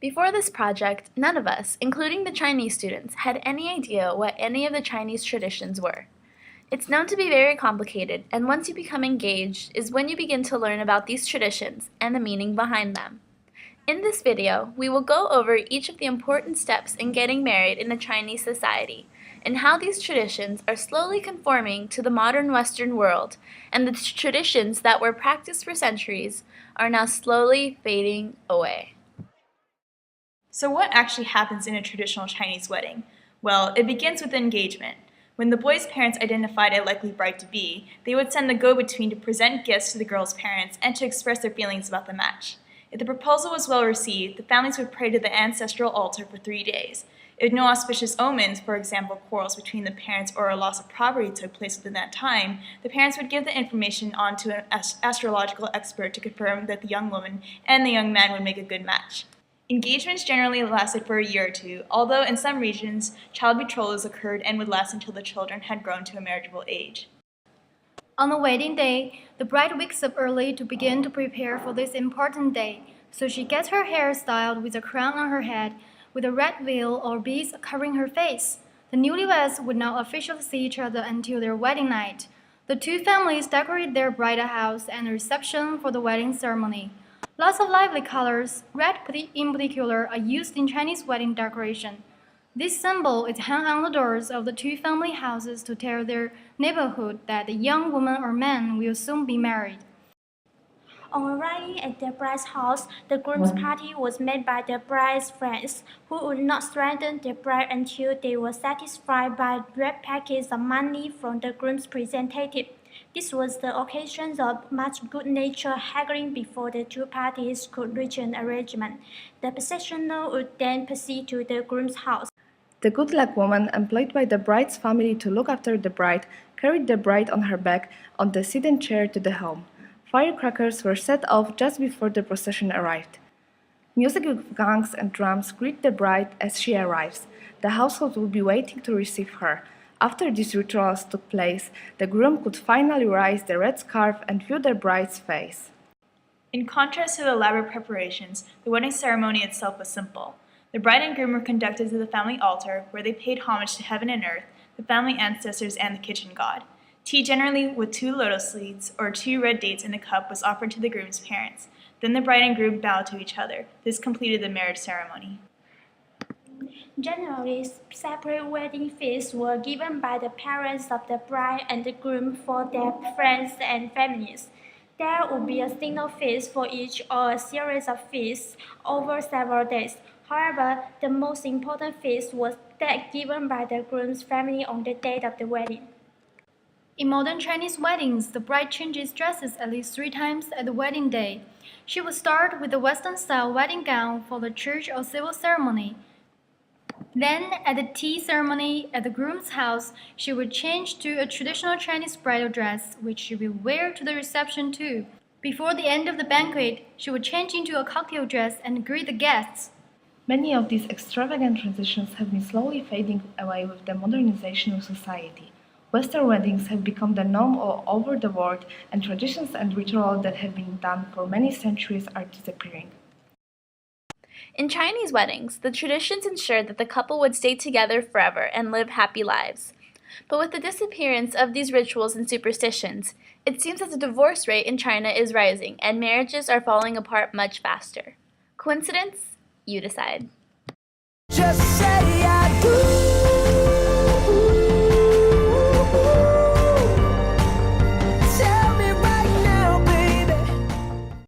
Before this project, none of us, including the Chinese students, had any idea what any of the Chinese traditions were. It's known to be very complicated, and once you become engaged is when you begin to learn about these traditions and the meaning behind them. In this video, we will go over each of the important steps in getting married in a Chinese society, and how these traditions are slowly conforming to the modern Western world, and the traditions that were practiced for centuries are now slowly fading away. So what actually happens in a traditional Chinese wedding? Well, it begins with engagement. When the boy's parents identified a likely bride-to-be, they would send the go-between to present gifts to the girl's parents and to express their feelings about the match. If the proposal was well received, the families would pray to the ancestral altar for 3 days. If no auspicious omens, for example quarrels between the parents or a loss of property took place within that time, the parents would give the information on to an astrological expert to confirm that the young woman and the young man would make a good match. Engagements generally lasted for a year or two, although in some regions, child betrothals occurred and would last until the children had grown to a marriageable age. On the wedding day, the bride wakes up early to begin to prepare for this important day, so she gets her hair styled with a crown on her head, with a red veil or beads covering her face. The newlyweds would not officially see each other until their wedding night. The two families decorate their bridal house and the reception for the wedding ceremony. Lots of lively colors, red in particular, are used in Chinese wedding decoration. This symbol is hung on the doors of the two family houses to tell their neighborhood that the young woman or man will soon be married. On arriving at the bride's house, the groom's party was made by the bride's friends, who would not threaten the bride until they were satisfied by red packets of money from the groom's representative. This was the occasion of much good-natured haggling before the two parties could reach an arrangement. The processional would then proceed to the groom's house. The good-luck woman, employed by the bride's family to look after the bride, carried the bride on her back on the sedan chair to the home. Firecrackers were set off just before the procession arrived. Music with gongs and drums greet the bride as she arrives. The household will be waiting to receive her. After these rituals took place, the groom could finally raise the red scarf and view the bride's face. In contrast to the elaborate preparations, the wedding ceremony itself was simple. The bride and groom were conducted to the family altar, where they paid homage to heaven and earth, the family ancestors, and the kitchen god. Tea, generally with 2 lotus seeds or 2 red dates in a cup, was offered to the groom's parents. Then the bride and groom bowed to each other. This completed the marriage ceremony. Generally, separate wedding feasts were given by the parents of the bride and the groom for their friends and families. There would be a single feast for each or a series of feasts over several days. However, the most important feast was that given by the groom's family on the date of the wedding. In modern Chinese weddings, the bride changes dresses at least 3 times at the wedding day. She would start with the Western-style wedding gown for the church or civil ceremony. Then, at the tea ceremony at the groom's house, she would change to a traditional Chinese bridal dress, which she would wear to the reception too. Before the end of the banquet, she would change into a cocktail dress and greet the guests. Many of these extravagant transitions have been slowly fading away with the modernization of society. Western weddings have become the norm all over the world, and traditions and rituals that have been done for many centuries are disappearing. In Chinese weddings, the traditions ensured that the couple would stay together forever and live happy lives. But with the disappearance of these rituals and superstitions, it seems that the divorce rate in China is rising and marriages are falling apart much faster. Coincidence? You decide. Just say